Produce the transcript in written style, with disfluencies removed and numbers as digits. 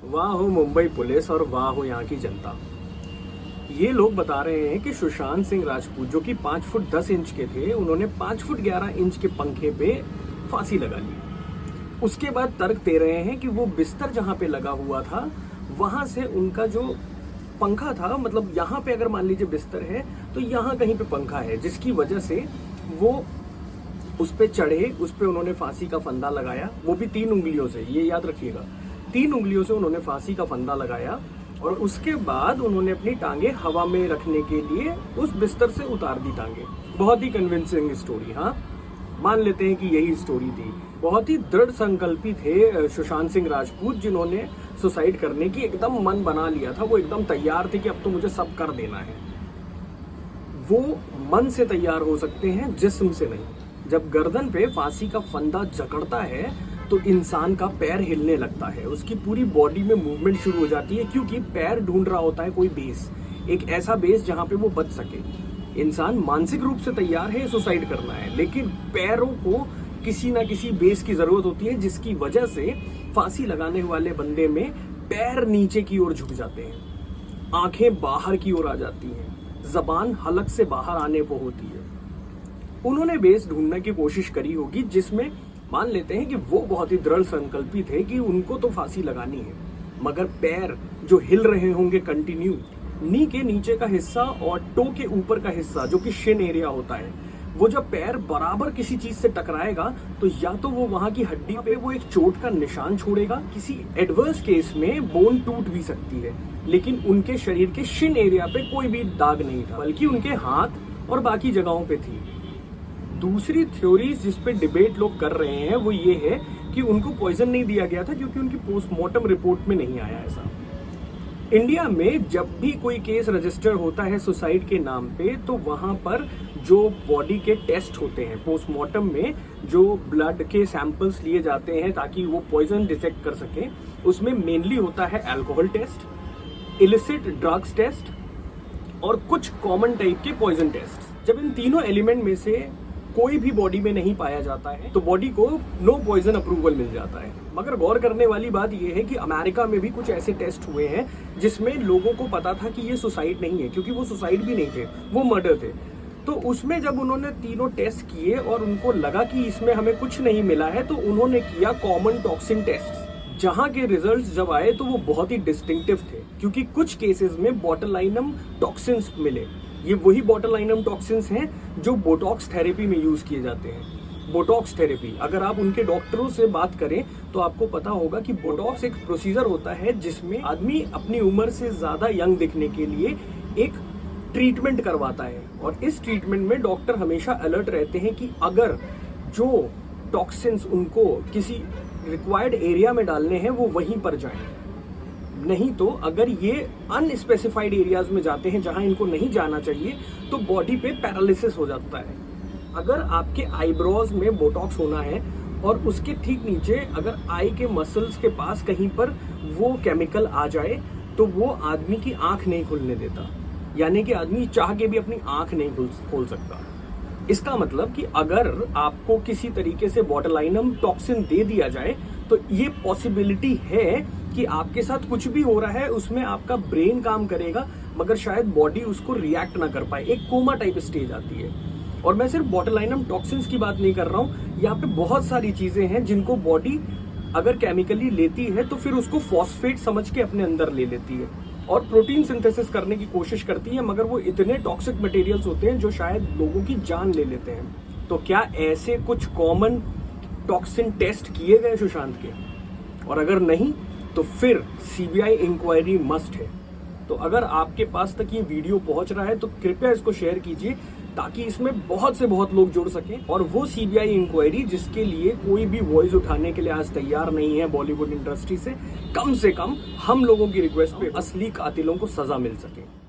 वाह हो मुंबई पुलिस और वाह हो यहाँ की जनता। ये लोग बता रहे हैं कि सुशांत सिंह राजपूत जो कि 5 फुट 10 इंच के थे, उन्होंने 5 फुट 11 इंच के पंखे पे फांसी लगा ली। उसके बाद तर्क दे रहे हैं कि वो बिस्तर जहां पे लगा हुआ था वहां से उनका जो पंखा था, मतलब यहाँ पे अगर मान लीजिए बिस्तर है तो यहाँ कहीं पे पंखा है, जिसकी वजह से वो उस पे चढ़े, उस पे उन्होंने फांसी का फंदा लगाया, वो भी 3 उंगलियों से। ये याद रखिएगा, 3 उंगलियों से उन्होंने फांसी का फंदा लगाया और उसके बाद उन्होंने अपनी टांगे हवा में रखने के लिए उस बिस्तर से उतार दी टांगे। बहुत ही कन्विंसिंग स्टोरी। हाँ, मान लेते हैं कि यही स्टोरी थी। बहुत ही दृढ़ संकल्पी थे सुशांत सिंह राजपूत, जिन्होंने सुसाइड करने की एकदम मन बना लिया था। वो एकदम तैयार थे कि अब तो मुझे सब कर देना है। वो मन से तैयार हो सकते हैं, जिस्म से नहीं। जब गर्दन पे फांसी का फंदा जकड़ता है तो इंसान का पैर हिलने लगता है, उसकी पूरी बॉडी में मूवमेंट शुरू हो जाती है, क्योंकि पैर ढूंढ रहा होता है कोई बेस, एक ऐसा बेस जहां पे वो बच सके। इंसान मानसिक रूप से तैयार है सुसाइड करना है, लेकिन पैरों को किसी ना किसी बेस की जरूरत होती है, जिसकी वजह से फांसी लगाने वाले बंदे में पैर नीचे की ओर झुक जाते हैं, आंखें बाहर की ओर आ जाती हैं, जबान हलक से बाहर आने को होती है। उन्होंने बेस ढूंढने की कोशिश करी होगी, जिसमें मान लेते हैं कि वो बहुत ही दृढ़ संकल्पी थे कि उनको तो फांसी लगानी है, मगर पैर जो हिल रहे होंगे कंटिन्यू, नी के नीचे का हिस्सा और टो के ऊपर का हिस्सा जो कि शिन एरिया होता है, वो जब पैर बराबर किसी चीज से टकराएगा तो या तो वो वहां की हड्डी पे वो एक चोट का निशान छोड़ेगा, किसी एडवर्स केस में बोन टूट भी सकती है। लेकिन उनके शरीर के शिन एरिया पे कोई भी दाग नहीं था, बल्कि उनके हाथ और बाकी जगहों पे थी। दूसरी थ्योरीज जिस पे डिबेट लोग कर रहे हैं वो ये है कि उनको पॉइजन नहीं दिया गया था, क्योंकि उनकी पोस्टमार्टम रिपोर्ट में नहीं आया ऐसा। इंडिया में जब भी कोई केस रजिस्टर होता है सुसाइड के नाम पे, तो वहां पर जो बॉडी के टेस्ट होते हैं, पोस्टमार्टम में जो ब्लड के सैंपल्स लिए जाते हैं ताकि वो पॉइजन डिटेक्ट कर सके, उसमें मेनली होता है alcohol test, illicit drugs test और कुछ कॉमन टाइप के पॉइजन टेस्ट। जब इन तीनों एलिमेंट में से कोई भी बॉडी में नहीं पाया जाता है तो बॉडी को नो पॉइजन अप्रूवल मिल जाता है। मगर गौर करने वाली बात यह है कि अमेरिका में भी कुछ ऐसे टेस्ट हुए हैं जिसमें लोगों को पता था कि ये सुसाइड नहीं है, क्योंकि वो सुसाइड भी नहीं थे, वो मर्डर थे। तो उसमें जब उन्होंने तीनों टेस्ट किए और उनको लगा कि इसमें हमें कुछ नहीं मिला है, तो उन्होंने किया कॉमन टॉक्सिन टेस्ट, जहां के रिजल्ट्स जब आए तो वो बहुत ही डिस्टिंक्टिव थे, क्योंकि कुछ केसेस में बोटुलिनम टॉक्सिन्स मिले। ये वही बोटुलिनम टॉक्सिन्स हैं जो बोटॉक्स थेरेपी में यूज किए जाते हैं। बोटॉक्स थेरेपी, अगर आप उनके डॉक्टरों से बात करें तो आपको पता होगा कि बोटॉक्स एक प्रोसीजर होता है जिसमें आदमी अपनी उम्र से ज्यादा यंग दिखने के लिए एक ट्रीटमेंट करवाता है। और इस ट्रीटमेंट में डॉक्टर हमेशा अलर्ट रहते हैं कि अगर जो टॉक्सिन्स उनको किसी रिक्वायर्ड एरिया में डालने हैं वो वहीं पर जाएं, नहीं तो अगर ये अनस्पेसिफाइड एरियाज में जाते हैं जहां इनको नहीं जाना चाहिए तो बॉडी पे पैरालिसिस हो जाता है। अगर आपके आईब्रोज में बोटॉक्स होना है और उसके ठीक नीचे अगर आई के मसल्स के पास कहीं पर वो केमिकल आ जाए तो वो आदमी की आंख नहीं खुलने देता, यानी कि आदमी चाह के भी अपनी आंख नहीं खोल सकता। इसका मतलब कि अगर आपको किसी तरीके से बोटुलिनम टॉक्सिन दे दिया जाए तो ये पॉसिबिलिटी है कि आपके साथ कुछ भी हो रहा है, उसमें आपका ब्रेन काम करेगा मगर शायद बॉडी उसको रिएक्ट ना कर पाए, एक कोमा टाइप स्टेज आती है। और मैं सिर्फ बोटुलिनम टॉक्सिन्स की बात नहीं कर रहा हूँ, यहाँ पे बहुत सारी चीजें हैं जिनको बॉडी अगर केमिकली लेती है तो फिर उसको फॉस्फेट समझ के अपने अंदर ले लेती है और प्रोटीन सिंथेसिस करने की कोशिश करती है, मगर वो इतने टॉक्सिक मटेरियल्स होते हैं जो शायद लोगों की जान ले लेते हैं। तो क्या ऐसे कुछ कॉमन टॉक्सिन टेस्ट किए गए सुशांत के? और अगर नहीं तो फिर सीबीआई इंक्वायरी मस्ट है। तो अगर आपके पास तक ये वीडियो पहुंच रहा है तो कृपया इसको शेयर कीजिए, ताकि इसमें बहुत से बहुत लोग जुड़ सकें। और वो सीबीआई इंक्वायरी जिसके लिए कोई भी वॉइस उठाने के लिए आज तैयार नहीं है बॉलीवुड इंडस्ट्री से कम हम लोगों की रिक्वेस्ट पे असली कातिलों को सजा मिल सके।